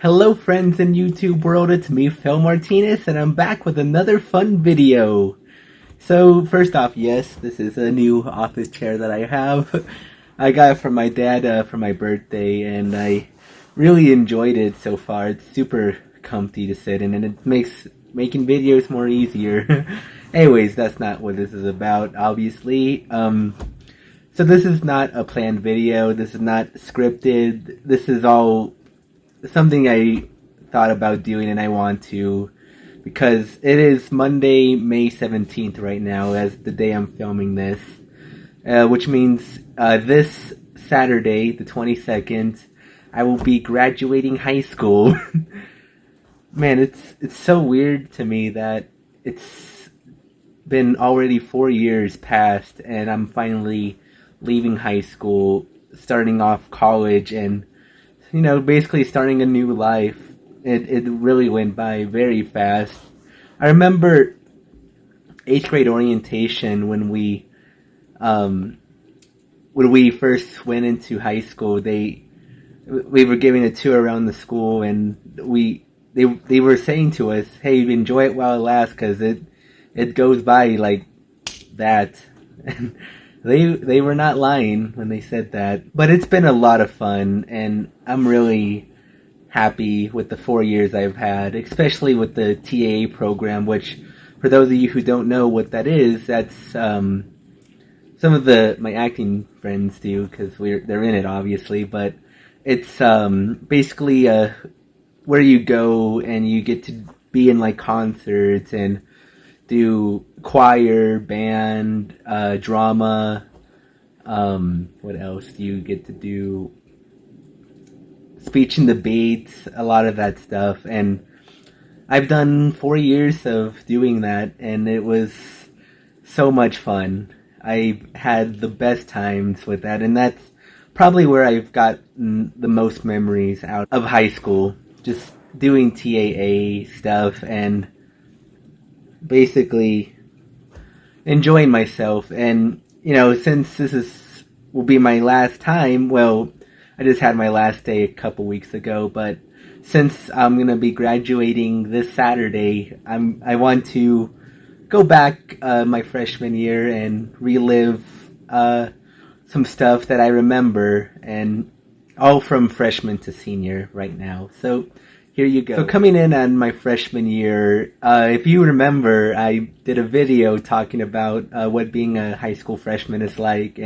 Hello friends in YouTube world, it's me, Phil Martinez, and I'm back with another fun video. So first off, yes, this is a new office chair that I have. I got it from my dad for my birthday, and I really enjoyed it so far. It's super comfy to sit in, and it makes making videos more easier. Anyways, that's not what this is about, obviously. So this is not a planned video, this is not scripted, this is all something I thought about doing and I want to, because it is Monday, May 17th right now, as the day I'm filming this, which means this Saturday, the 22nd, I will be graduating high school. Man, it's so weird to me that it's been already 4 years past and I'm finally leaving high school, starting off college, and basically starting a new life. It really went by very fast. I remember 8th grade orientation when we first went into high school. We were giving a tour around the school, and they were saying to us, "Hey, enjoy it while it lasts, because it goes by like that." They were not lying when they said that. But it's been a lot of fun, and I'm really happy with the 4 years I've had, especially with the TAA program, which, for those of you who don't know what that is, that's some of my acting friends do, because they're in it, obviously, but it's basically where you go and you get to be in like concerts and do choir, band, drama. What else do you get to do? Speech and debates, a lot of that stuff. And I've done 4 years of doing that, and it was so much fun. I had the best times with that, and that's probably where I've gotten the most memories out of high school. Just doing TAA stuff and basically enjoying myself. And since will be my last time, well, I just had my last day a couple weeks ago, but since I'm gonna be graduating this Saturday, I want to go back my freshman year and relive some stuff that I remember, and all from freshman to senior right now. So here you go. So coming in on my freshman year, if you remember, I did a video talking about what being a high school freshman is like.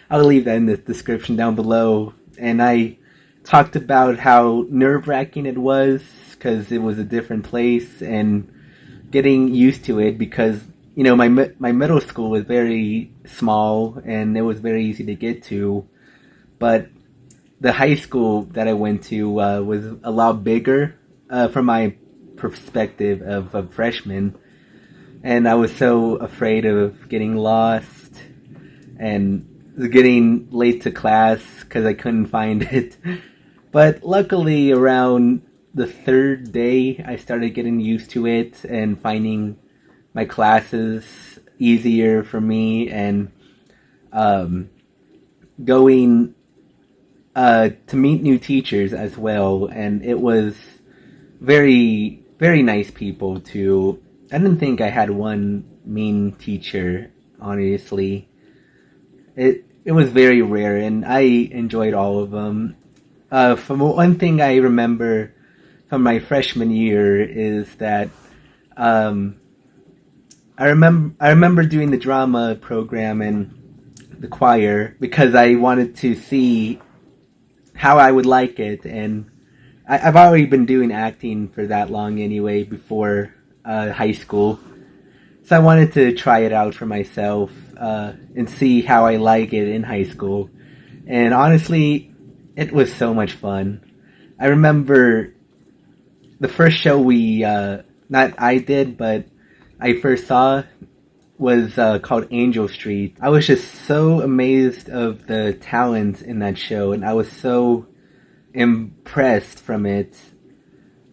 I'll leave that in the description down below. And I talked about how nerve-wracking it was, because it was a different place, and getting used to it, because my middle school was very small and it was very easy to get to, but the high school that I went to was a lot bigger from my perspective of a freshman, and I was so afraid of getting lost and getting late to class because I couldn't find it. But luckily, around the third day, I started getting used to it and finding my classes easier for me, and going to meet new teachers as well. And it was very, very nice people too. I didn't think I had one mean teacher, honestly. It was very rare, and I enjoyed all of them. From one thing I remember from my freshman year is that I remember doing the drama program and the choir because I wanted to see how I would like it, and I've already been doing acting for that long anyway, before high school, so I wanted to try it out for myself and see how I like it in high school. And honestly, it was so much fun. I remember the first show not I did, but I first saw was called Angel Street. I was just so amazed of the talent in that show, and I was so impressed from it.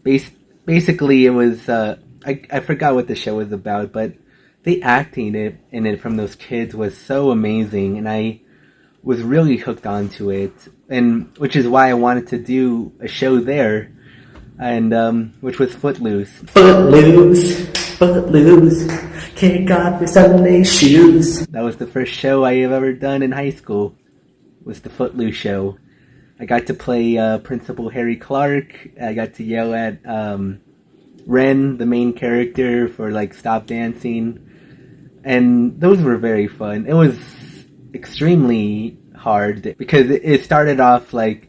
Basically, it was I forgot what the show was about, but the acting in it from those kids was so amazing, and I was really hooked onto it, and which is why I wanted to do a show there. and which was Footloose. Footloose, footloose, kick off your Sunday shoes. That was the first show I have ever done in high school. Was the Footloose show. I got to play Principal Harry Clark. I got to yell at Ren, the main character, for like stop dancing, and those were very fun. It was extremely hard because it started off like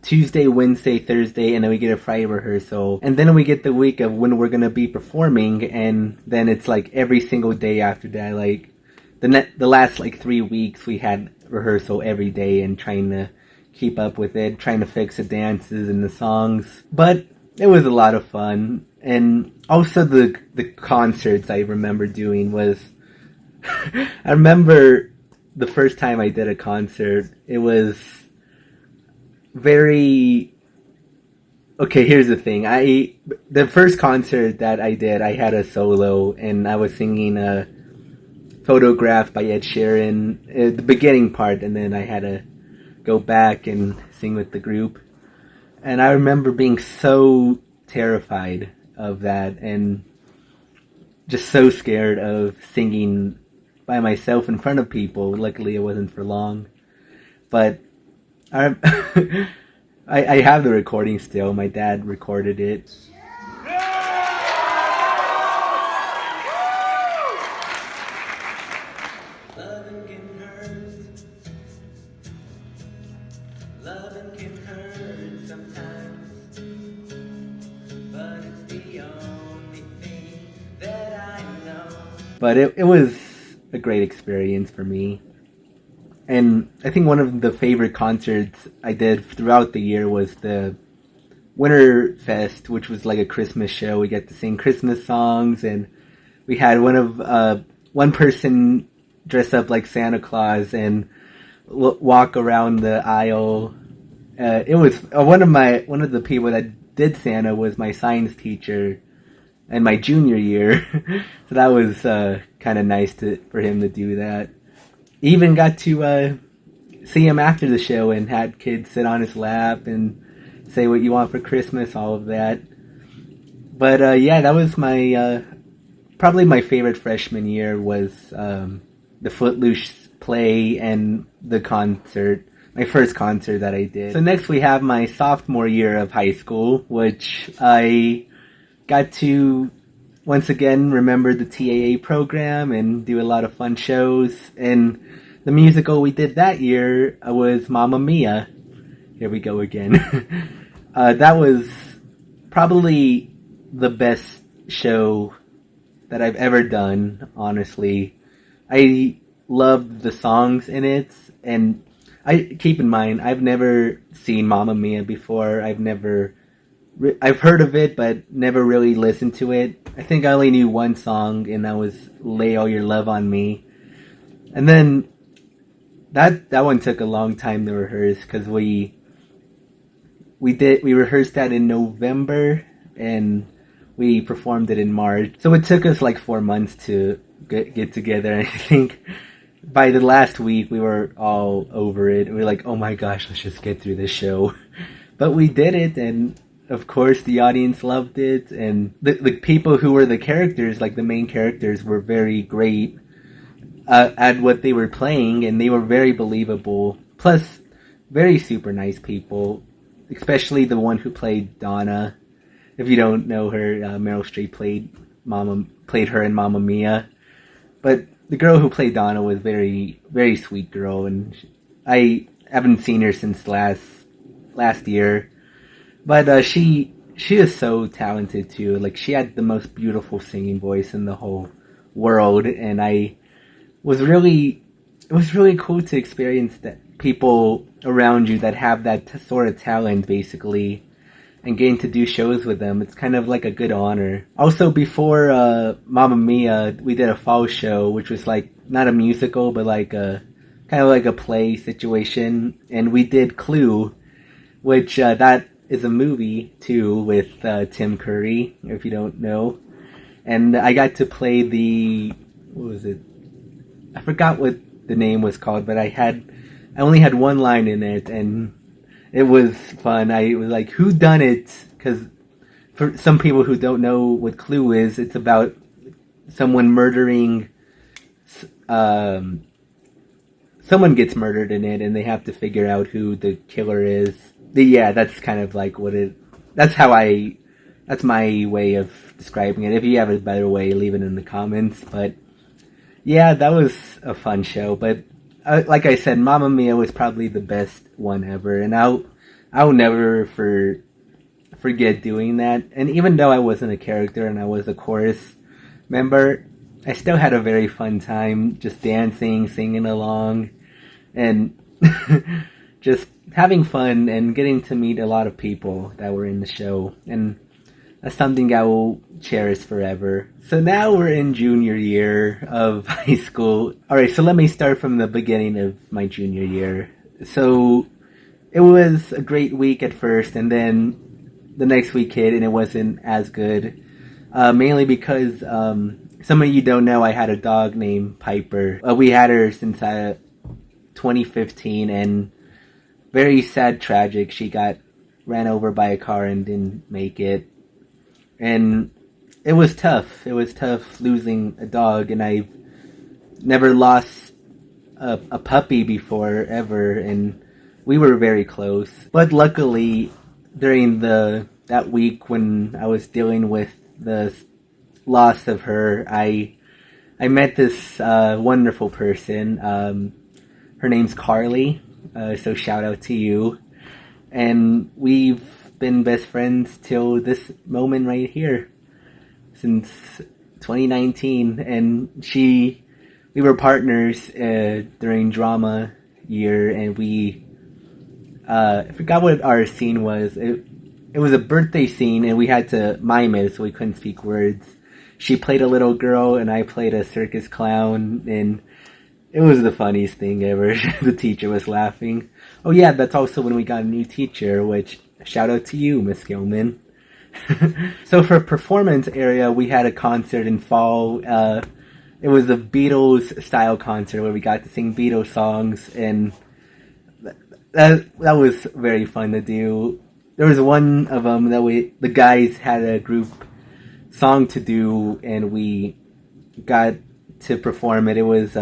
Tuesday, Wednesday, Thursday, and then we get a Friday rehearsal, and then we get the week of when we're gonna be performing, and then it's like every single day after that. Like the last like 3 weeks, we had rehearsal every day and trying to keep up with it, trying to fix the dances and the songs. But it was a lot of fun, and also the concerts I remember doing was. I remember the first time I did a concert. It was very okay. Here's the thing. The first concert that I did, I had a solo, and I was singing a Photograph by Ed Sheeran, the beginning part, and then I had to go back and sing with the group. And I remember being so terrified of that, and just so scared of singing by myself in front of people. Luckily, it wasn't for long, but I I have the recording still. My dad recorded it. Loving can hurt. Loving can hurt sometimes, but it's the only thing that I know. But it was a great experience for me. And I think one of the favorite concerts I did throughout the year was the Winter Fest, which was like a Christmas show. We got to sing Christmas songs, and we had one person dress up like Santa Claus and walk around the aisle. It was one of the people that did Santa was my science teacher in my junior year, so that was kind of nice for him to do that. Even got to see him after the show and had kids sit on his lap and say what you want for Christmas, all of that. But yeah, that was my probably my favorite freshman year was the Footloose play and the concert, my first concert that I did. So next we have my sophomore year of high school, which I got to once again remember the TAA program and do a lot of fun shows. And the musical we did that year was Mamma Mia. Here we go again. That was probably the best show that I've ever done, honestly. I loved the songs in it, and I keep in mind, I've never seen Mamma Mia before. I've heard of it, but never really listened to it. I think I only knew one song, and that was Lay All Your Love on Me. And then that one took a long time to rehearse, because we rehearsed that in November, and we performed it in March. So it took us like 4 months to get together. And I think by the last week, we were all over it. We were like, oh my gosh, let's just get through this show. But we did it, and of course the audience loved it. And the people who were the characters, like the main characters, were very great at what they were playing, and they were very believable. Plus, very super nice people, especially the one who played Donna. If you don't know her, Meryl Streep played her in Mamma Mia. But the girl who played Donna was very, very sweet girl, and I haven't seen her since last year. But she is so talented too. Like, she had the most beautiful singing voice in the whole world, and it was really cool to experience that people around you that have that sort of talent, basically, and getting to do shows with them. It's kind of like a good honor. Also, before Mamma Mia, we did a fall show, which was like not a musical, but like a kind of like a play situation, and we did Clue, which that is a movie too with Tim Curry, if you don't know. And I got to play what was it? I forgot what the name was called, but I only had one line in it, and it was fun. I was like, who done it? Because for some people who don't know what Clue is, it's about someone murdering. Um, Someone gets murdered in it, and they have to figure out who the killer is. Yeah, that's kind of like what it. That's how I. That's my way of describing it. If you have a better way, leave it in the comments. But yeah, that was a fun show. But like I said, Mamma Mia was probably the best one ever, and I'll never forget doing that. And even though I wasn't a character and I was a chorus member, I still had a very fun time just dancing, singing along, and just having fun and getting to meet a lot of people that were in the show. And that's something I will cherish forever. So now we're in junior year of high school. Alright, so let me start from the beginning of my junior year. So it was a great week at first, and then the next week hit and it wasn't as good. Mainly because some of you don't know, I had a dog named Piper. We had her since 2015, and very sad, tragic. She got ran over by a car and didn't make it. And it was tough. It was tough losing a dog, and I've never lost a puppy before, ever, and we were very close. But luckily, during that week when I was dealing with the loss of her, I met this wonderful person. Her name's Carly, so shout out to you. And we've been best friends till this moment right here, since 2019. And we were partners during drama year, and I forgot what our scene was. It was a birthday scene, and we had to mime it, so we couldn't speak words. She played a little girl, and I played a circus clown, and it was the funniest thing ever. The teacher was laughing. Oh yeah, that's also when we got a new teacher, which, shout out to you, Miss Gilman. So for performance area, we had a concert in fall. It was a Beatles style concert where we got to sing Beatles songs, and that was very fun to do. There was one of them that the guys had a group song to do, and we got to perform it. It was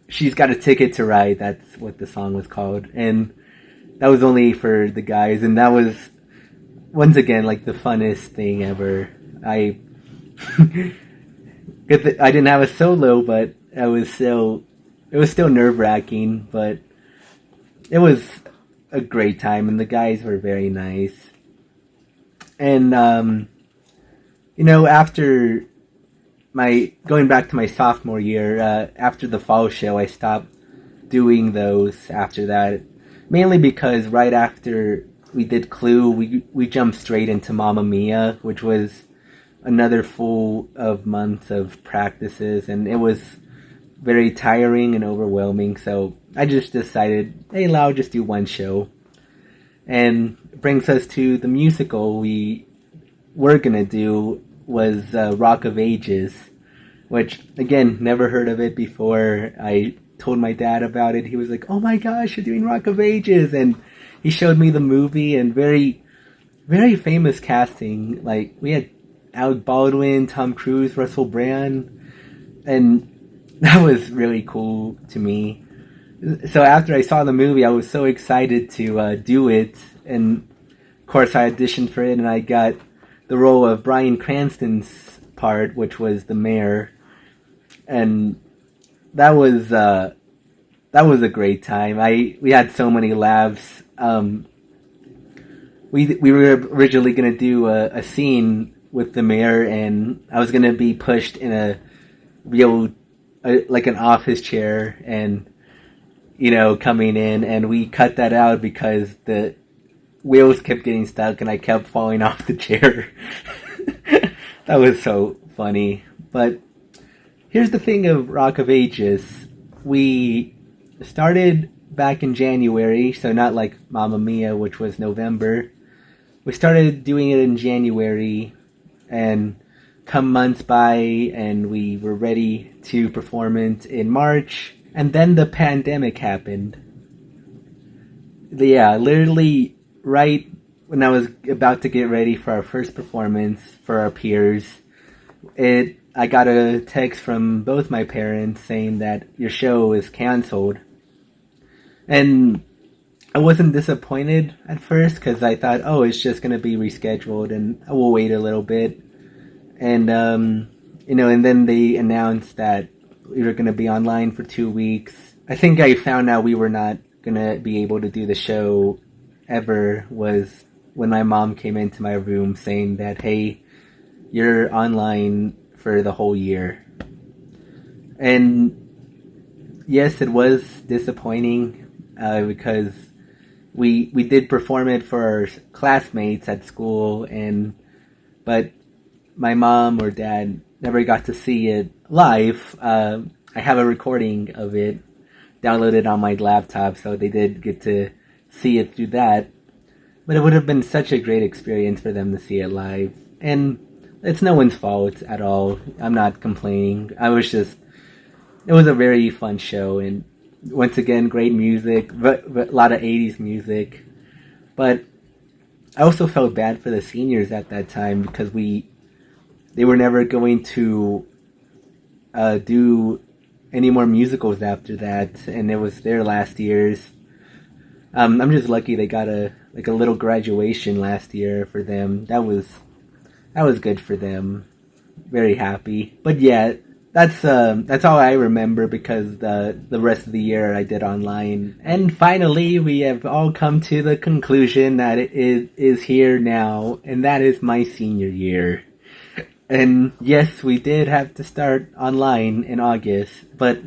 She's Got a Ticket to Ride. That's what the song was called, and that was only for the guys, and that was once again like the funnest thing ever. I didn't have a solo, but it was still nerve-wracking, but it was a great time, and the guys were very nice. And after going back to my sophomore year, after the fall show, I stopped doing those after that, mainly because right after we did Clue, we jumped straight into Mamma Mia, which was another full of months of practices, and it was very tiring and overwhelming. So I just decided, hey, I'll just do one show. And it brings us to the musical we were gonna do was Rock of Ages, which, again, never heard of it before. I told my dad about it. He was like, oh my gosh, you're doing Rock of Ages, and he showed me the movie, and very, very famous casting. Like, we had Alec Baldwin, Tom Cruise, Russell Brand, and that was really cool to me. So after I saw the movie, I was so excited to do it, and of course I auditioned for it, and I got the role of Bryan Cranston's part, which was the mayor, and that was a great time. We had so many laughs. We were originally gonna do a scene with the mayor, and I was gonna be pushed in a real like an office chair, and coming in, and we cut that out because the wheels kept getting stuck and I kept falling off the chair. That was so funny. But here's the thing of Rock of Ages. We started back in January, so not like Mamma Mia, which was November. We started doing it in January, and come months by, and we were ready to perform it in March. And then the pandemic happened. Yeah, literally right when I was about to get ready for our first performance for our peers, I got a text from both my parents saying that your show is canceled. And I wasn't disappointed at first because I thought, oh, it's just going to be rescheduled and I will wait a little bit. And, and then they announced that we were going to be online for 2 weeks. I think I found out we were not going to be able to do the show ever was when my mom came into my room saying that, hey, you're online for the whole year. And yes, it was disappointing because we did perform it for our classmates at school, but my mom or dad never got to see it live. I have a recording of it downloaded on my laptop, so they did get to see it through that. But it would have been such a great experience for them to see it live. And it's no one's fault at all. I'm not complaining. It was a very fun show, and once again, great music, but a lot of 80s music. But I also felt bad for the seniors at that time because they were never going to do any more musicals after that, and it was their last years. I'm just lucky they got a little graduation last year for them. That was good for them. Very happy. But yeah, that's all I remember because the rest of the year I did online. And finally, we have all come to the conclusion that it is here now, and that is my senior year. And yes, we did have to start online in August, but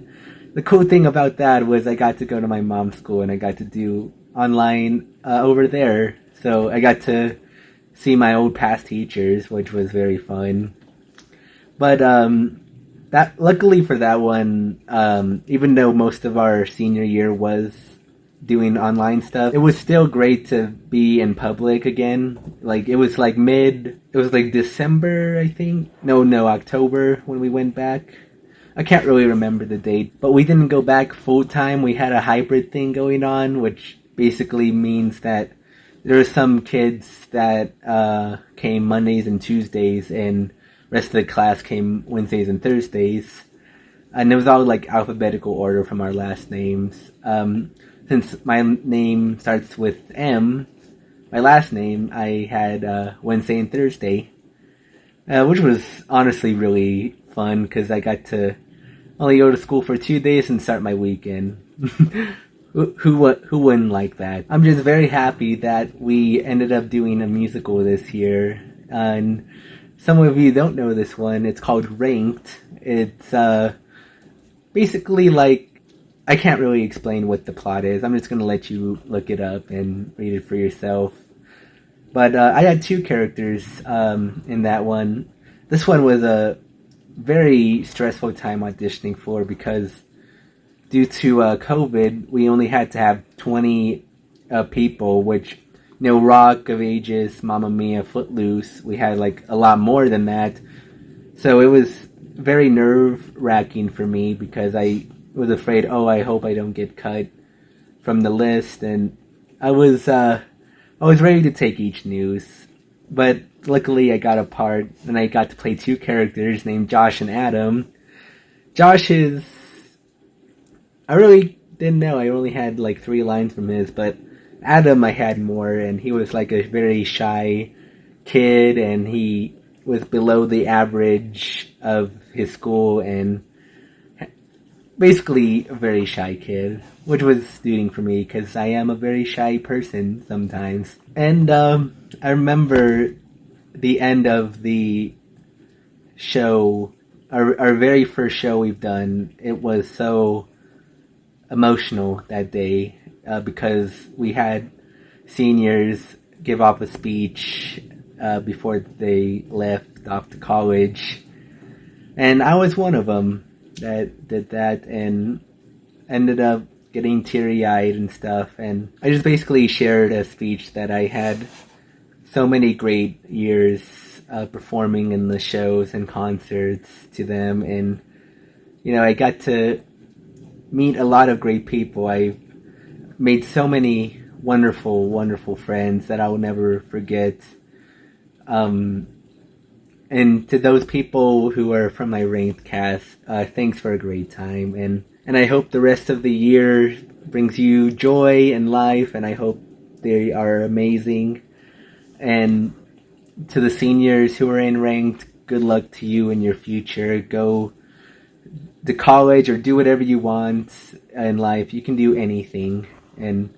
the cool thing about that was I got to go to my mom's school and I got to do online over there. So I got to see my old past teachers, which was very fun. But that luckily for that one, even though most of our senior year was doing online stuff, it was still great to be in public again. Like it was like December, I think. No, October when we went back. I can't really remember the date, but we didn't go back full time. We had a hybrid thing going on, which basically means that there were some kids that came Mondays and Tuesdays, and rest of the class came Wednesdays and Thursdays. And it was all like alphabetical order from our last names. Since my name starts with M, my last name, I had Wednesday and Thursday, which was honestly really fun because I got to only go to school for 2 days and start my weekend. Who wouldn't like that? I'm just very happy that we ended up doing a musical this year. And some of you don't know this one. It's called Ranked. It's basically like, I can't really explain what the plot is. I'm just going to let you look it up and read it for yourself. But I had two characters in that one. This one was a very stressful time auditioning for because due to COVID, we only had to have 20 people, which, Rock of Ages, Mamma Mia, Footloose, we had like a lot more than that. So it was very nerve-wracking for me because I was afraid, I hope I don't get cut from the list, and I was ready to take each news, but luckily I got a part, and I got to play two characters named Josh and Adam. Josh is, I really didn't know, I only had like 3 lines from his, but Adam I had more, and he was like a very shy kid, and he was below the average of his school, and basically a very shy kid, which was suiting for me because I am a very shy person sometimes. And I remember the end of the show, our very first show we've done, it was so emotional that day because we had seniors give off a speech before they left off to college, and I was one of them that did that and ended up getting teary-eyed and stuff. And I just basically shared a speech that I had so many great years performing in the shows and concerts to them, and I got to meet a lot of great people. I made so many wonderful, wonderful friends that I'll never forget. And to those people who are from my ranked cast, thanks for a great time. And I hope the rest of the year brings you joy and life, and I hope they are amazing. And to the seniors who are in ranked, good luck to you in your future. Go to college or do whatever you want in life. You can do anything. And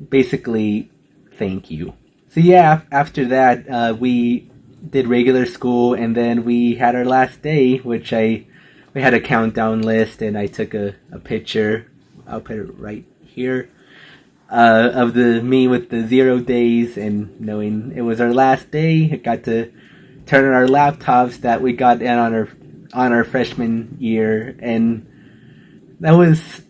basically, thank you. So yeah, after that, we did regular school, and then we had our last day, which we had a countdown list, and I took a picture. I'll put it right here. Of me with the 0 days, and knowing it was our last day, I got to turn on our laptops that we got in on our freshman year, and that was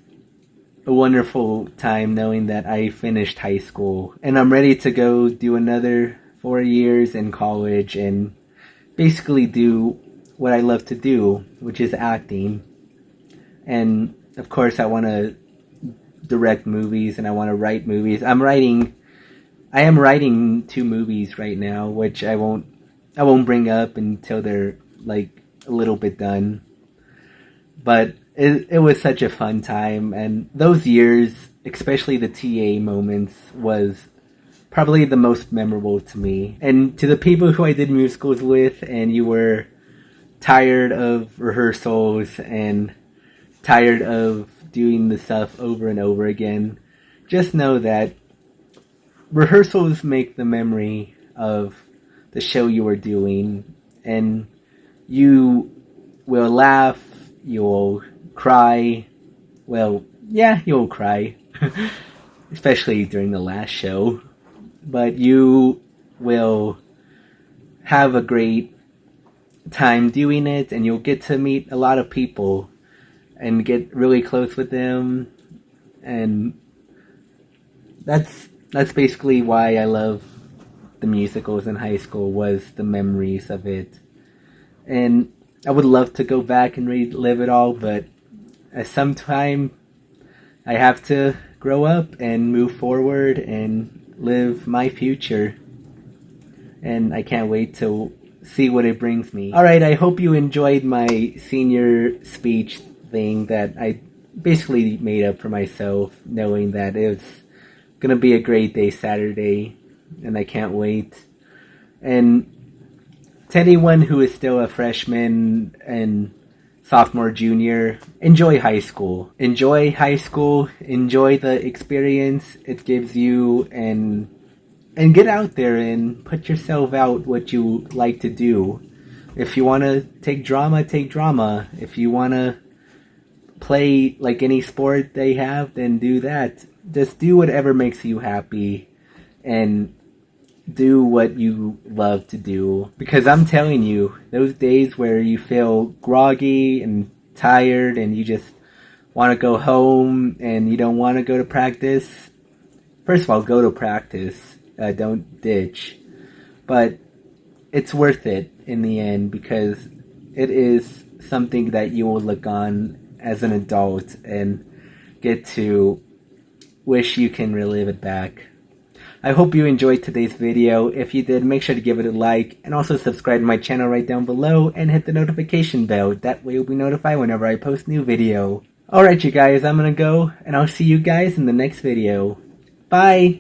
a wonderful time knowing that I finished high school, and I'm ready to go do another 4 years in college and basically do what I love to do, which is acting. And of course, I want to direct movies and I want to write movies. I am writing 2 movies right now, which I won't bring up until they're like a little bit done. But it was such a fun time, and those years, especially the TA moments, was probably the most memorable to me. And to the people who I did musicals with, and you were tired of rehearsals and tired of doing the stuff over and over again, just know that rehearsals make the memory of the show you are doing, and you will laugh, you'll cry. Well, yeah, you'll cry, especially during the last show, but you will have a great time doing it, and you'll get to meet a lot of people and get really close with them. And that's basically why I love the musicals in high school, was the memories of it. And I would love to go back and relive it all, but at some time I have to grow up and move forward and live my future. And I can't wait to see what it brings me. Alright, I hope you enjoyed my senior speech thing that I basically made up for myself, knowing that it was gonna be a great day Saturday, and I can't wait. And to anyone who is still a freshman and sophomore, junior, enjoy high school. Enjoy high school, enjoy the experience it gives you, and get out there and put yourself out what you like to do. If you want to take drama, take drama. If you want to play like any sport they have, then do that. Just do whatever makes you happy and do what you love to do. Because I'm telling you, those days where you feel groggy and tired and you just want to go home and you don't want to go to practice, first of all, go to practice. Don't ditch. But it's worth it in the end, because it is something that you will look on as an adult and get to wish you can relive it back. I hope you enjoyed today's video. If you did, make sure to give it a like, and also subscribe to my channel right down below and hit the notification bell. That way you'll be notified whenever I post new video. Alright you guys, I'm gonna go, and I'll see you guys in the next video. Bye!